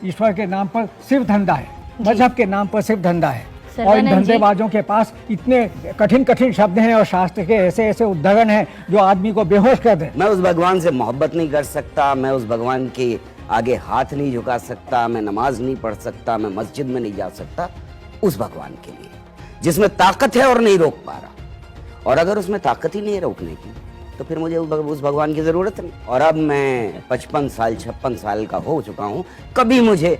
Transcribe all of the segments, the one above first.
ईश्वर के नाम पर सिर्फ धंधा है, मजहब के नाम पर सिर्फ धंधा है। और इन सर्वानंद जी। धंधेबाजों के पास इतने कठिन कठिन शब्द हैं और शास्त्र के ऐसे ऐसे उद्धरण हैं जो आदमी को बेहोश कर दे। मैं उस भगवान से मोहब्बत नहीं कर सकता, मैं उस भगवान के आगे हाथ नहीं झुका सकता, मैं नमाज नहीं पढ़ सकता, मैं मस्जिद में नहीं जा सकता उस भगवान के लिए जिसमें ताकत है और नहीं रोक पा रहा। और अगर उसमें ताकत ही नहीं है रोकने की तो फिर मुझे उस भगवान की जरूरत नहीं। और अब मैं 55 साल 56 साल का हो चुका हूं, कभी मुझे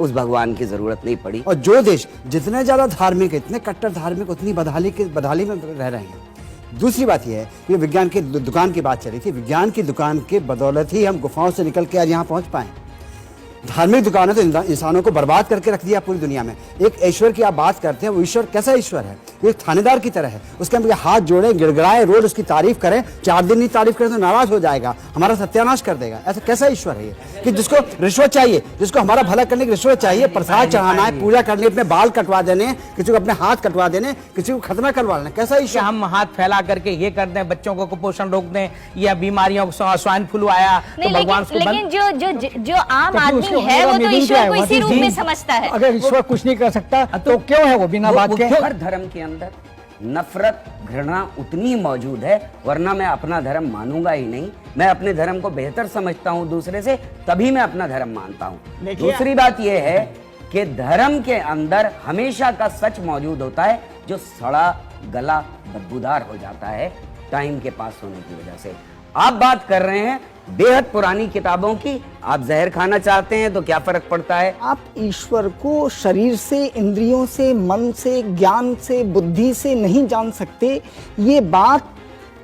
उस भगवान की जरूरत नहीं पड़ी। और जो देश जितने ज्यादा धार्मिक है, इतने कट्टर धार्मिक, उतनी बदहाली में रह रहे हैं। दूसरी बात यह है कि विज्ञान की दुकान की बात चली थी, विज्ञान की दुकान के बदौलत ही हम गुफाओं से निकल के आज यहाँ पहुंच पाए। धार्मिक दुकानें तो इंसानों को बर्बाद करके रख दिया पूरी दुनिया में। एक ईश्वर की आप बात करते हैं, वो ईश्वर कैसा ईश्वर है? वो एक थानेदार की तरह है, उसके हम हाथ जोड़े, गिड़गिड़ाए, रोज उसकी तारीफ करें, 4 दिन नहीं तारीफ करें तो नाराज हो जाएगा, हमारा सत्यानाश कर देगा। ऐसा कैसा ईश्वर है ये कि जिसको रिश्वत चाहिए, जिसको हमारा भला करने की रिश्वत चाहिए, प्रसाद चढ़ाना है, पूजा करनी, अपने बाल कटवा देने, किसी को अपने हाथ कटवा देने, किसी को खतना करवा लेना, कैसा ईश्वर? हम हाथ फैला करके ये कर दें, बच्चों को कुपोषण रोक दें या बीमारियों स्वाइन फ्लू आया तो भगवान को लेकिन जो आम आदमी है वो तो ईश्वर को इसी रूप में समझता है। अगर ईश्वर कुछ नहीं कर सकता तो क्यों है वो बिना बात के? हर धर्म के अंदर नफरत घृणा उतनी मौजूद है, वरना मैं अपना धर्म मानूंगा ही नहीं। मैं अपने धर्म को बेहतर समझता हूं दूसरे से, तभी मैं अपना धर्म मानता हूं। दूसरी बात यह है कि धर्म के अंदर हमेशा का सच मौजूद होता है जो सड़ा गला बदबूदार हो जाता है टाइम के पास होने की वजह से। आप बात कर रहे हैं बेहद पुरानी किताबों की, आप जहर खाना चाहते हैं तो क्या फर्क पड़ता है? आप ईश्वर को शरीर से, इंद्रियों से, मन से, ज्ञान से, बुद्धि से नहीं जान सकते। ये बात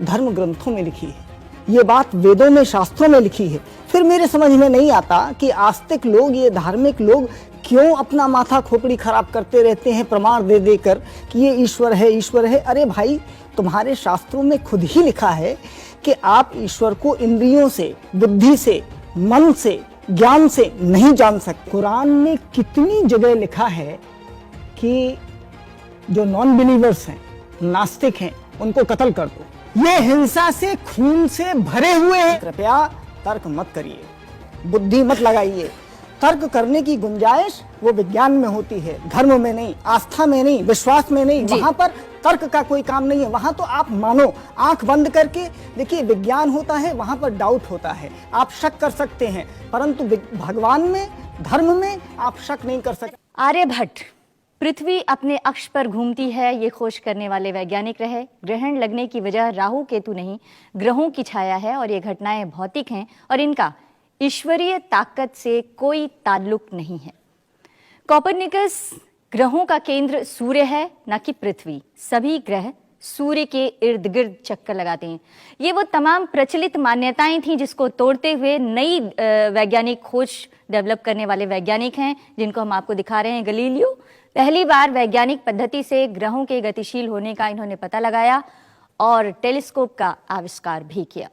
धर्म ग्रंथों में लिखी है, ये बात वेदों में, शास्त्रों में लिखी है। फिर मेरे समझ में नहीं आता कि आस्तिक लोग, ये धार्मिक लोग क्यों अपना माथा खोपड़ी खराब करते रहते हैं प्रमाण दे देकर कि ये ईश्वर है, ईश्वर है। अरे भाई, तुम्हारे शास्त्रों में खुद ही लिखा है कि आप ईश्वर को इंद्रियों से, बुद्धि से, मन से, ज्ञान से नहीं जान सकते। कुरान में कितनी जगह लिखा है कि जो नॉन बिलीवर्स हैं, नास्तिक हैं, उनको कत्ल कर दो। ये हिंसा से, खून से भरे हुए हैं। कृपया तर्क मत करिए, बुद्धि मत लगाइए। तर्क करने की गुंजाइश वो विज्ञान में होती है, धर्म में नहीं, आस्था में नहीं, विश्वास में नहीं। वहां पर तर्क का कोई काम नहीं है। वहां तो आप मानो, आंख बंद करके देखिए, विज्ञान होता है, वहां पर डाउट होता है, आप शक कर सकते हैं, परंतु भगवान में, धर्म में आप शक नहीं कर सकते। आर्यभट्ट, पृथ्वी अपने अक्ष पर घूमती है, ये खोज करने वाले वैज्ञानिक रहे। ग्रहण लगने की वजह राहु केतु नहीं, ग्रहों की छाया है और ये घटनाएं भौतिक हैं और इनका ईश्वरीय ताकत से कोई ताल्लुक नहीं है। कोपरनिकस, ग्रहों का केंद्र सूर्य है, न कि पृथ्वी। सभी ग्रह सूर्य के इर्द गिर्द चक्कर लगाते हैं। ये वो तमाम प्रचलित मान्यताएं थीं जिसको तोड़ते हुए नई वैज्ञानिक खोज डेवलप करने वाले वैज्ञानिक हैं, जिनको हम आपको दिखा रहे हैं। गलीलियो पहली बार वैज्ञानिक पद्धति से ग्रहों के गतिशील होने का इन्होंने पता लगाया और टेलीस्कोप का आविष्कार भी किया।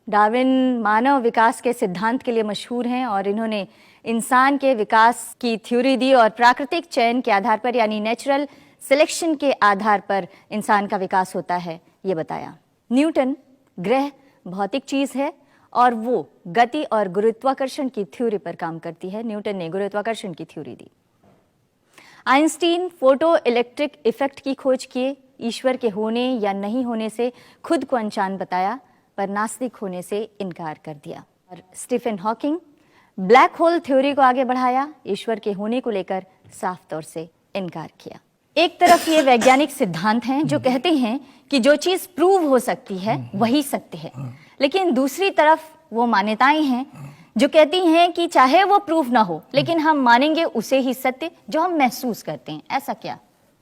डार्विन मानव विकास के सिद्धांत के लिए मशहूर हैं और इन्होंने इंसान के विकास की थ्योरी दी और प्राकृतिक चयन के आधार पर, यानी नेचुरल सिलेक्शन के आधार पर इंसान का विकास होता है, ये बताया। न्यूटन, ग्रह भौतिक चीज है और वो गति और गुरुत्वाकर्षण की थ्योरी पर काम करती है। न्यूटन ने गुरुत्वाकर्षण की थ्योरी दी। आइंस्टीन फोटो इलेक्ट्रिक इफेक्ट की खोज किए। ईश्वर के होने या नहीं होने से खुद को अनजान बताया, पर नास्तिक होने से इनकार कर दिया। और Stephen Hawking, black hole theory को आगे बढ़ाया, ईश्वर के होने को लेकर साफ तौर से इनकार किया। एक तरफ ये वैज्ञानिक सिद्धांत हैं जो कहते हैं कि जो चीज प्रूव हो सकती है वही सत्य है, लेकिन दूसरी तरफ वो मान्यताएं हैं जो कहती हैं कि चाहे वो प्रूफ ना हो लेकिन हम मानेंगे उसे ही सत्य जो हम महसूस करते हैं। ऐसा क्या?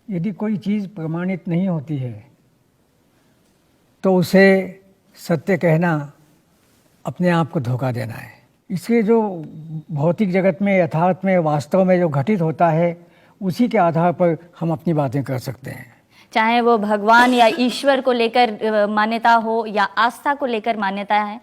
यदि कोई चीज़ प्रमाणित नहीं होती है तो उसे सत्य कहना अपने आप को धोखा देना है। इसके जो भौतिक जगत में, यथार्थ में, वास्तव में जो घटित होता है, उसी के आधार पर हम अपनी बातें कर सकते हैं। चाहे वो भगवान या ईश्वर को लेकर मान्यता हो या आस्था को लेकर मान्यता है,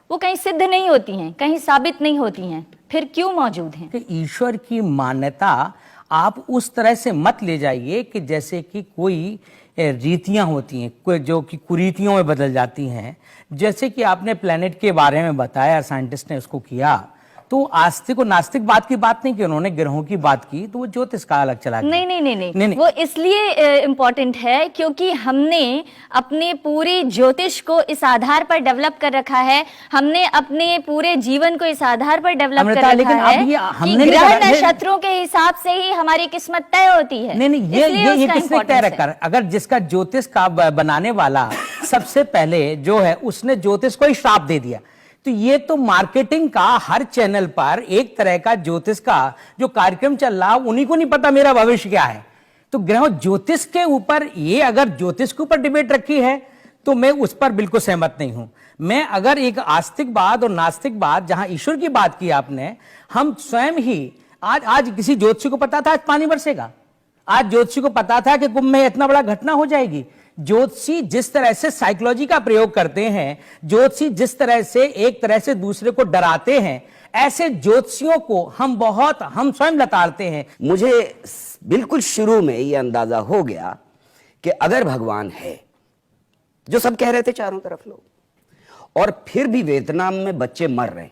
वो कहीं सिद्ध नहीं होती हैं, कहीं साबित नहीं होती हैं, फिर क्यों मौजूद हैं? कि ईश्वर की मान्यता आप उस तरह से मत ले जाइए कि जैसे कि कोई रीतियां होती हैं जो कि कुरीतियों में बदल जाती हैं। जैसे कि आपने प्लेनेट के बारे में बताया, साइंटिस्ट ने उसको किया, तो आस्तिक और नास्तिकवाद की बात नहीं की उन्होंने, ग्रहों की बात की, तो वो ज्योतिष का अलग चला गया। नहीं, वो इसलिए इम्पोर्टेंट है क्योंकि हमने अपने पूरे ज्योतिष को इस आधार पर डेवलप कर रखा है, हमने अपने पूरे जीवन को इस आधार पर डेवलप कर रखा लेकिन है अब ये कि हमने ग्रह नक्षत्रों के हिसाब से ही हमारी किस्मत तय होती है। नहीं, ये किसने तय रखा? अगर जिसका ज्योतिष का बनाने वाला सबसे पहले जो है उसने ज्योतिष को ही श्राप दे दिया, तो ये तो मार्केटिंग का हर चैनल पर एक तरह का ज्योतिष का जो कार्यक्रम चल रहा, उन्हीं को नहीं पता मेरा भविष्य क्या है। तो ग्रह ज्योतिष के ऊपर, ये अगर ज्योतिष के ऊपर डिबेट रखी है तो मैं उस पर बिल्कुल सहमत नहीं हूं। मैं अगर एक आस्तिकवाद और नास्तिकवाद, जहां ईश्वर की बात की आपने, हम स्वयं ही आज किसी ज्योतिषी को पता था आज पानी बरसेगा, आज ज्योतिषी को पता था कि कुंभ में इतना बड़ा घटना हो जाएगी। ज्योतिषी जिस तरह से साइकोलॉजी का प्रयोग करते हैं, ज्योतिषी जिस तरह से एक तरह से दूसरे को डराते हैं, ऐसे ज्योतिषियों को हम स्वयं लताड़ते हैं। मुझे बिल्कुल शुरू में ये अंदाजा हो गया कि अगर भगवान है, जो सब कह रहे थे चारों तरफ लोग, और फिर भी वियतनाम में बच्चे मर रहे,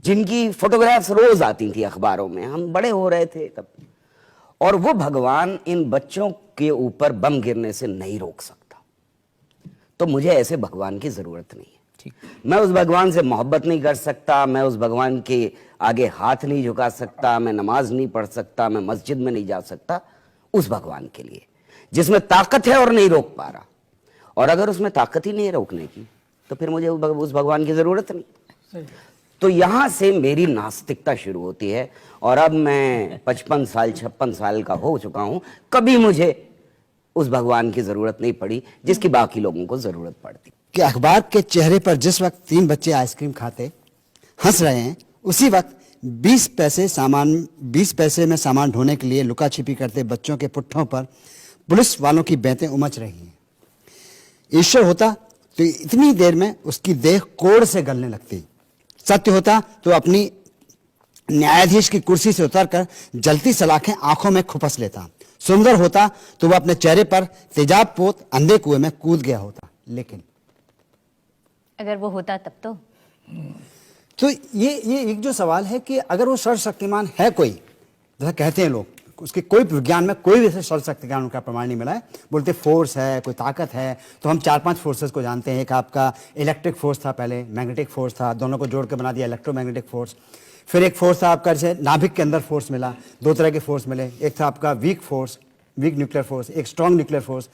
जिनकी फोटोग्राफ्स रोज आती थी अखबारों में, हम बड़े हो रहे थे तब, और वो भगवान इन बच्चों के ऊपर बम गिरने से नहीं रोक सकता, तो मुझे ऐसे भगवान की जरूरत नहीं है। मैं उस भगवान से मोहब्बत नहीं कर सकता, मैं उस भगवान के आगे हाथ नहीं झुका सकता, मैं नमाज नहीं पढ़ सकता, मैं मस्जिद में नहीं जा सकता उस भगवान के लिए जिसमें ताकत है और नहीं रोक पा रहा। और अगर उसमें ताकत ही नहीं है रोकने की, तो फिर मुझे उस भगवान की जरूरत नहीं। तो यहां से मेरी नास्तिकता शुरू होती है, और अब मैं 55 साल 56 साल का हो चुका हूं, कभी मुझे उस भगवान की जरूरत नहीं पड़ी जिसकी बाकी लोगों को जरूरत पड़ती। कि अखबार के चेहरे पर जिस वक्त 3 बच्चे आइसक्रीम खाते हंस रहे हैं, उसी वक्त 20 पैसे में सामान ढोने के लिए लुका छिपी करते बच्चों के पुट्ठों पर पुलिस वालों की बेंतें उमच रही हैं। ईश्वर होता तो इतनी देर में उसकी देह कोड़ से गलने लगती, सत्य होता तो अपनी न्यायाधीश की कुर्सी से उतरकर जलती सलाखें आंखों में खुपस लेता, सुंदर होता तो वह अपने चेहरे पर तेजाब पोत अंधे कुएं में कूद गया होता। लेकिन अगर वो होता तब तो ये एक जो सवाल है कि अगर वो सर्वशक्तिमान है कोई, जैसा कहते हैं लोग, उसके कोई विज्ञान में कोई भी ऐसे सर्वशक्तिमान उनका प्रमाण नहीं मिला है, बोलते फोर्स है, कोई ताकत है, तो हम 4-5 फोर्सेस को जानते हैं। एक आपका इलेक्ट्रिक फोर्स था, पहले मैग्नेटिक फोर्स था, दोनों को जोड़ के बना दिया इलेक्ट्रोमैग्नेटिक फोर्स। फिर एक फोर्स था आपका, जैसे नाभिक के अंदर फोर्स मिला, 2 तरह के फोर्स मिले, एक था आपका वीक न्यूक्लियर फोर्स, एक स्ट्रॉन्ग न्यूक्लियर फोर्स।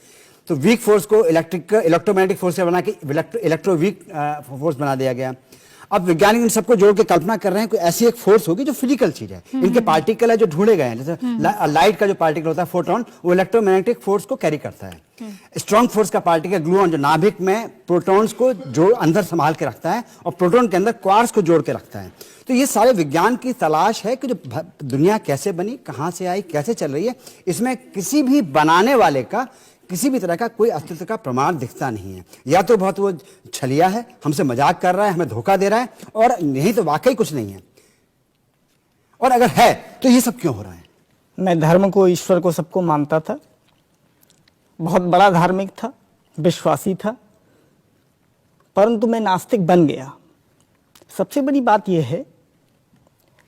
तो वीक फोर्स को इलेक्ट्रोमैग्नेटिक फोर्स से बना के इलेक्ट्रो वीक फोर्स बना दिया गया। अब वैज्ञानिक इन सबको जोड़ के कल्पना कर रहे हैं कोई ऐसी एक फोर्स होगी जो फिजिकल चीज है, इनके पार्टिकल है जो ढूंढे गए हैं, जैसे लाइट का जो पार्टिकल होता है फोटोन, वो इलेक्ट्रोमैग्नेटिक फोर्स को कैरी करता है। स्ट्रॉन्ग फोर्स का पार्टिकल ग्लूऑन, जो नाभिक में प्रोटॉन्स को जो अंदर संभाल के रखता है और प्रोटॉन के अंदर क्वार्क्स को जोड़ के रखता है। तो ये सारे विज्ञान की तलाश है कि जो दुनिया कैसे बनी, कहां से आई, कैसे चल रही है, इसमें किसी भी बनाने वाले का किसी भी तरह का कोई अस्तित्व का प्रमाण दिखता नहीं है। या तो बहुत वो छलिया है, हमसे मजाक कर रहा है, हमें धोखा दे रहा है, और नहीं तो वाकई कुछ नहीं है। और अगर है तो ये सब क्यों हो रहा है? मैं धर्म को, ईश्वर को, सबको मानता था, बहुत बड़ा धार्मिक था, विश्वासी था, परंतु मैं नास्तिक बन गया। सबसे बड़ी बात यह है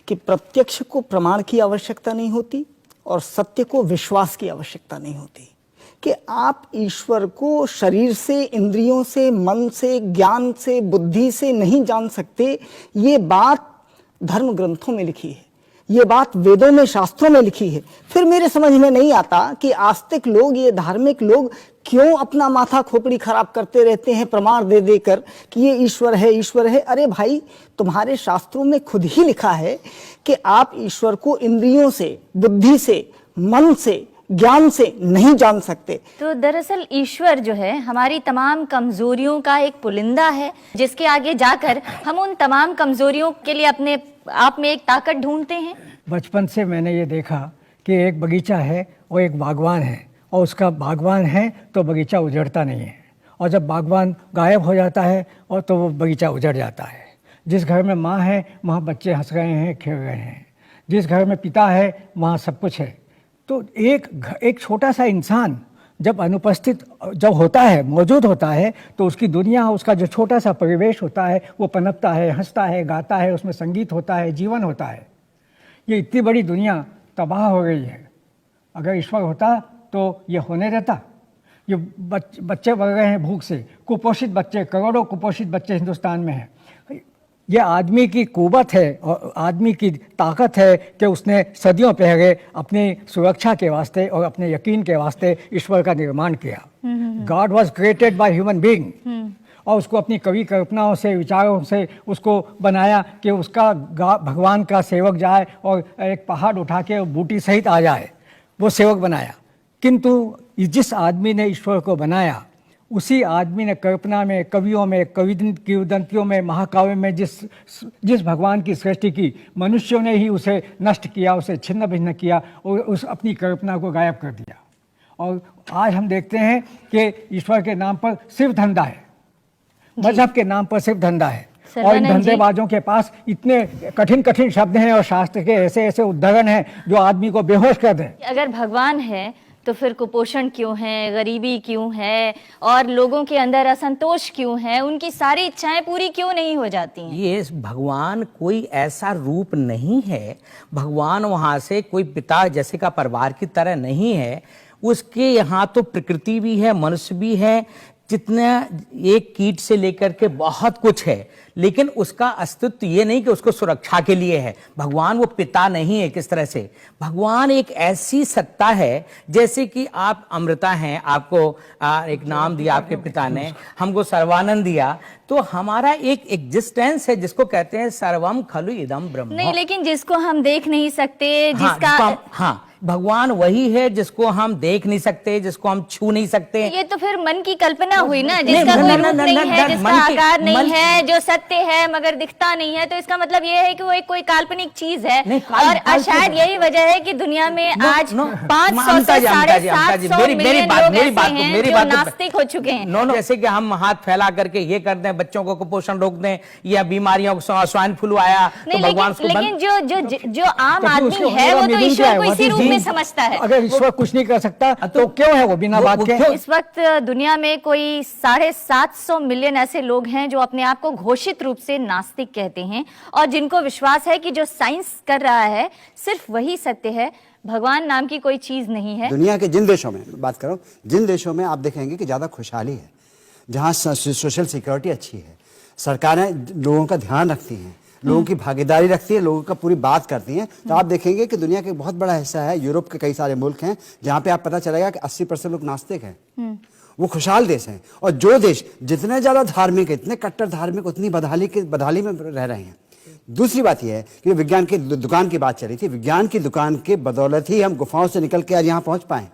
कि प्रत्यक्ष को प्रमाण की आवश्यकता नहीं होती और सत्य को विश्वास की आवश्यकता नहीं होती। कि आप ईश्वर को शरीर से, इंद्रियों से, मन से, ज्ञान से, बुद्धि से नहीं जान सकते, ये बात धर्म ग्रंथों में लिखी है, ये बात वेदों में, शास्त्रों में लिखी है। फिर मेरे समझ में नहीं आता कि आस्तिक लोग, ये धार्मिक लोग क्यों अपना माथा खोपड़ी खराब करते रहते हैं प्रमाण दे देकर कि ये ईश्वर है, ईश्वर है। अरे भाई, तुम्हारे शास्त्रों में खुद ही लिखा है कि आप ईश्वर को इंद्रियों से, बुद्धि से, मन से, ज्ञान से नहीं जान सकते। तो दरअसल ईश्वर जो है हमारी तमाम कमजोरियों का एक पुलिंदा है, जिसके आगे जाकर हम उन तमाम कमजोरियों के लिए अपने आप में एक ताकत ढूंढते हैं। बचपन से मैंने ये देखा कि एक बगीचा है और एक बागवान है, और उसका बागवान है तो बगीचा उजड़ता नहीं है, और जब बागवान गायब हो जाता है और तो वो बगीचा उजड़ जाता है। जिस घर में माँ है वहाँ बच्चे हंस रहे हैं, खेल रहे हैं। जिस घर में पिता है वहाँ सब कुछ है। तो एक छोटा सा इंसान जब अनुपस्थित जब होता है, मौजूद होता है, तो उसकी दुनिया, उसका जो छोटा सा परिवेश होता है वो पनपता है, हंसता है, गाता है, उसमें संगीत होता है, जीवन होता है। ये इतनी बड़ी दुनिया तबाह हो गई है। अगर ईश्वर होता तो ये होने देता? ये बच्चे बढ़ रहे हैं भूख से, कुपोषित बच्चे, करोड़ों कुपोषित बच्चे हिंदुस्तान में हैं। ये आदमी की कुवत है और आदमी की ताकत है कि उसने सदियों पहले अपनी सुरक्षा के वास्ते और अपने यकीन के वास्ते ईश्वर का निर्माण किया। God was created by human being, और उसको अपनी कवि कल्पनाओं से, विचारों से उसको बनाया कि उसका भगवान का सेवक जाए और एक पहाड़ उठा के बूटी सहित आ जाए, वो सेवक बनाया। किंतु जिस आदमी ने ईश्वर को बनाया, उसी आदमी ने कल्पना में, कवियों में, किंवदंतियों में, महाकाव्य में जिस भगवान की सृष्टि की, मनुष्यों ने ही उसे नष्ट किया, उसे छिन्न भिन्न किया और उस अपनी कल्पना को गायब कर दिया। और आज हम देखते हैं कि ईश्वर के नाम पर सिर्फ धंधा है, मजहब के नाम पर सिर्फ धंधा है, और इन धंधेबाजों के पास इतने कठिन कठिन शब्द हैं और शास्त्र के ऐसे ऐसे उद्धरण हैं जो आदमी को बेहोश कर दें। अगर भगवान है तो फिर कुपोषण क्यों है, गरीबी क्यों है, और लोगों के अंदर असंतोष क्यों है, उनकी सारी इच्छाएं पूरी क्यों नहीं हो जाती हैं? ये भगवान कोई ऐसा रूप नहीं है, भगवान वहां से कोई पिता जैसे का परिवार की तरह नहीं है। उसके यहाँ तो प्रकृति भी है, मनुष्य भी है, जितना एक कीट से लेकर के बहुत कुछ है, लेकिन उसका अस्तित्व ये नहीं कि उसको सुरक्षा के लिए है। भगवान वो पिता नहीं है। किस तरह से भगवान एक ऐसी सत्ता है, जैसे कि आप अमृता हैं, आपको एक नाम दिया आपके पिता ने, हमको सर्वानंद दिया, तो हमारा एक एग्जिस्टेंस है जिसको कहते हैं सर्वम खलु इदम ब्रह्म। नहीं, लेकिन जिसको हम देख नहीं सकते, जिसका हाँ, भगवान वही है जिसको हम देख नहीं सकते, जिसको हम छू नहीं सकते। ये तो फिर मन की कल्पना हुई ना, जिसका कोई रूप नहीं है, जिसका आकार नहीं है, जो सत्य है मगर दिखता नहीं है, तो इसका मतलब ये है कि वो एक कोई काल्पनिक चीज है। और शायद यही वजह है कि दुनिया में आज 500 से 750 मिलियन लोग ऐसे हैं जो नास्तिक हो चुके हैं। जैसे कि हम हाथ फैला करके ये कर दें, बच्चों को कुपोषण रोक दें, या बीमारियों को, स्वाइन फ्लू आया तो भगवान को, लेकिन जो आम आदमी है वो तो ईश्वर को इसी रूप में समझता है। अगर ईश्वर कुछ नहीं कर सकता तो क्यों है वो बिना बात के? इस वक्त दुनिया में कोई 750 मिलियन ऐसे लोग हैं जो अपने आप को घोषित रूप से नास्तिक कहते हैं, और जिनको विश्वास है कि जो साइंस कर रहा है सिर्फ वही सत्य है, भगवान नाम की कोई चीज नहीं है। दुनिया के जिन देशों में बात करो, जिन देशों में आप देखेंगे कि ज्यादा खुशहाली है, जहां सोशल सिक्योरिटी अच्छी है, सरकारें लोगों का ध्यान रखती हैं, लोगों की भागीदारी रखती है, लोगों का पूरी बात करती हैं, तो आप देखेंगे कि दुनिया का बहुत बड़ा हिस्सा है, यूरोप के कई सारे मुल्क हैं जहां पे आप पता चलेगा कि 80% लोग नास्तिक हैं। वो खुशहाल देश हैं। और जो देश जितने ज्यादा धार्मिक, इतने कट्टर धार्मिक, उतनी बदहाली में रह रहे हैं। दूसरी बात यह है कि विज्ञान की दुकान की बात चल रही थी, विज्ञान की दुकान के बदौलत ही हम गुफाओं से निकल के आज यहाँ पहुंच पाए।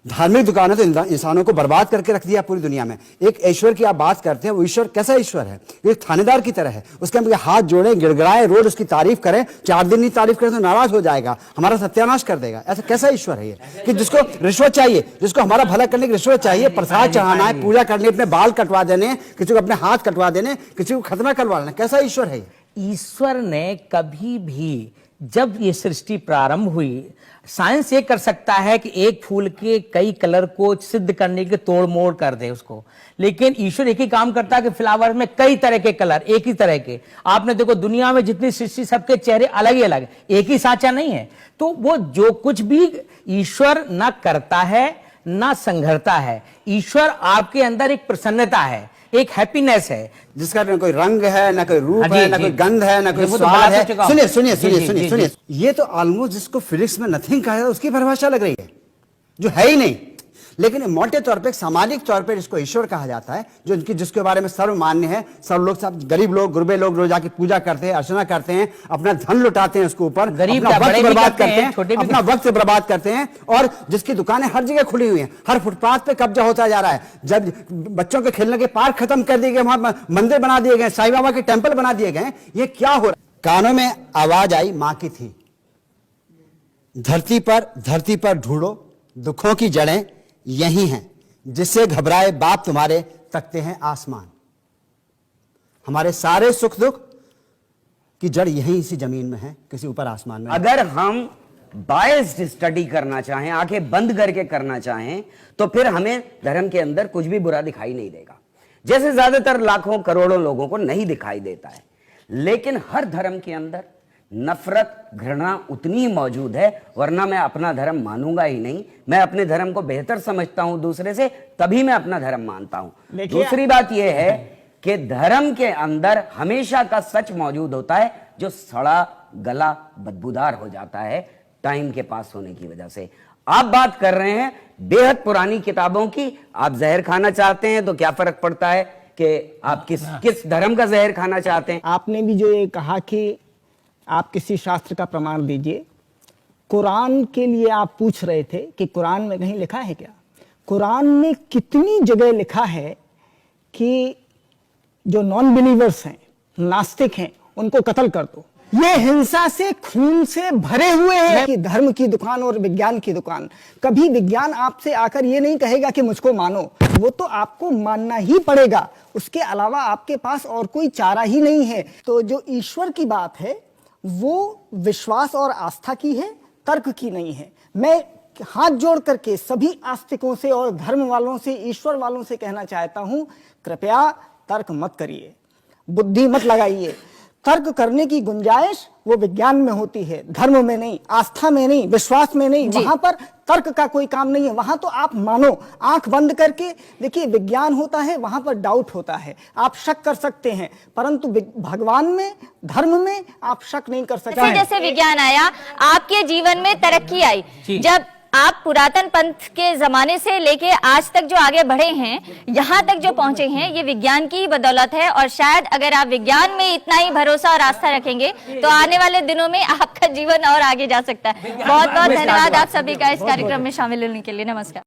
धार्मिक दुकानें तो इंसानों को बर्बाद करके रख दिया पूरी दुनिया में। एक ईश्वर की आप बात करते हैं, वो ईश्वर कैसा ईश्वर है? एक थानेदार की तरह है, उसके हम हाथ जोड़े, गिड़गिड़ाए, रोज उसकी तारीफ करें, 4 दिन नहीं तारीफ करें तो नाराज हो जाएगा, हमारा सत्यानाश कर देगा। ऐसा कैसा ईश्वर है ये कि जिसको रिश्वत चाहिए, जिसको हमारा भला करने की रिश्वत चाहिए, प्रसाद चढ़ाना है, पूजा करनी, अपने बाल कटवा देने, किसी को अपने हाथ कटवा देने, किसी को खतना करवा लेना, कैसा ईश्वर है ये? ईश्वर ने कभी भी, जब ये सृष्टि प्रारंभ हुई, साइंस ये कर सकता है कि एक फूल के कई कलर को सिद्ध करने के तोड़ मोड़ कर दे उसको, लेकिन ईश्वर एक ही काम करता है कि फ्लावर में कई तरह के कलर, एक ही तरह के। आपने देखो दुनिया में जितनी सृष्टि, सबके चेहरे अलग ही अलग है, एक ही साचा नहीं है। तो वो जो कुछ भी ईश्वर ना करता है ना संघरता है, ईश्वर आपके अंदर एक प्रसन्नता है, एक हैप्पीनेस है, जिसका न कोई रंग है, ना कोई रूप है, ना कोई गंध है, ना कोई स्वाद है। सुनिए, ये तो ऑलमोस्ट जिसको फिजिक्स में नथिंग कहा है उसकी परिभाषा लग रही है, जो है ही नहीं। लेकिन मोटे तौर पे, सामाजिक तौर पे जिसको ईश्वर कहा जाता है, जो जिसके बारे में सर्वमान्य है, सब लोग, सब गरीब लोग, गुरबे लोग रोज जाके पूजा करते हैं, अर्चना करते हैं, अपना धन लुटाते हैं उसके ऊपर, गरीब अपना वक्त बर्बाद करते हैं, अपना वक्त बर्बाद करते हैं, और जिसकी दुकानें हर जगह खुली हुई हैं, हर फुटपाथ पे कब्जा होता जा रहा है। जब बच्चों के खेलने के पार्क खत्म कर दिए गए, वहां मंदिर बना दिए गए, साईं बाबा के टेम्पल बना दिए गए, ये क्या हो रहा है? कानों में आवाज आई, मां की थी, धरती पर ढूंढो, दुखों की जड़ें यही हैं, जिससे घबराए बाप तुम्हारे तकते हैं आसमान। हमारे सारे सुख दुख की जड़ यही इसी जमीन में है, किसी ऊपर आसमान में। अगर हम बायस्ड स्टडी करना चाहें, आंखें बंद करके करना चाहें, तो फिर हमें धर्म के अंदर कुछ भी बुरा दिखाई नहीं देगा, जैसे ज्यादातर लाखों करोड़ों लोगों को नहीं दिखाई देता है। लेकिन हर धर्म के अंदर नफरत, घृणा उतनी मौजूद है, वरना मैं अपना धर्म मानूंगा ही नहीं। मैं अपने धर्म को बेहतर समझता हूं दूसरे से, तभी मैं अपना धर्म मानता हूं। दूसरी बात यह है कि धर्म के अंदर हमेशा का सच मौजूद होता है, जो सड़ा गला बदबूदार हो जाता है टाइम के पास होने की वजह से। आप बात कर रहे हैं बेहद पुरानी किताबों की, आप जहर खाना चाहते हैं तो क्या फर्क पड़ता है कि आप किस धर्म का जहर खाना चाहते हैं। आपने भी जो ये कहा कि आप किसी शास्त्र का प्रमाण दीजिए, कुरान के लिए आप पूछ रहे थे कि कुरान में कहीं लिखा है क्या? कुरान में कितनी जगह लिखा है कि जो नॉन बिलीवर्स हैं, नास्तिक हैं, उनको कत्ल कर दो। ये हिंसा से, खून से भरे हुए हैं कि धर्म की दुकान और विज्ञान की दुकान। कभी विज्ञान आपसे आकर ये नहीं कहेगा कि मुझको मानो, वो तो आपको मानना ही पड़ेगा, उसके अलावा आपके पास और कोई चारा ही नहीं है। तो जो ईश्वर की बात है वो विश्वास और आस्था की है, तर्क की नहीं है। मैं हाथ जोड़ करके सभी आस्तिकों से और धर्म वालों से, ईश्वर वालों से कहना चाहता हूं, कृपया तर्क मत करिए, बुद्धि मत लगाइए। तर्क करने की गुंजाइश वो विज्ञान में होती है, धर्म में नहीं, आस्था में नहीं, विश्वास में नहीं। वहां पर तर्क का कोई काम नहीं है, वहां तो आप मानो, आंख बंद करके देखिए। विज्ञान होता है, वहां पर डाउट होता है, आप शक कर सकते हैं, परंतु भगवान में, धर्म में आप शक नहीं कर सकते। जैसे विज्ञान आया, आपके जीवन में तरक्की आई। जब आप पुरातन पंथ के जमाने से लेके आज तक जो आगे बढ़े हैं, यहाँ तक जो पहुंचे हैं, ये विज्ञान की ही बदौलत है। और शायद अगर आप विज्ञान में इतना ही भरोसा और आस्था रखेंगे तो आने वाले दिनों में आपका जीवन और आगे जा सकता है। बहुत बहुत धन्यवाद आप सभी का इस कार्यक्रम में शामिल होने के लिए। नमस्कार।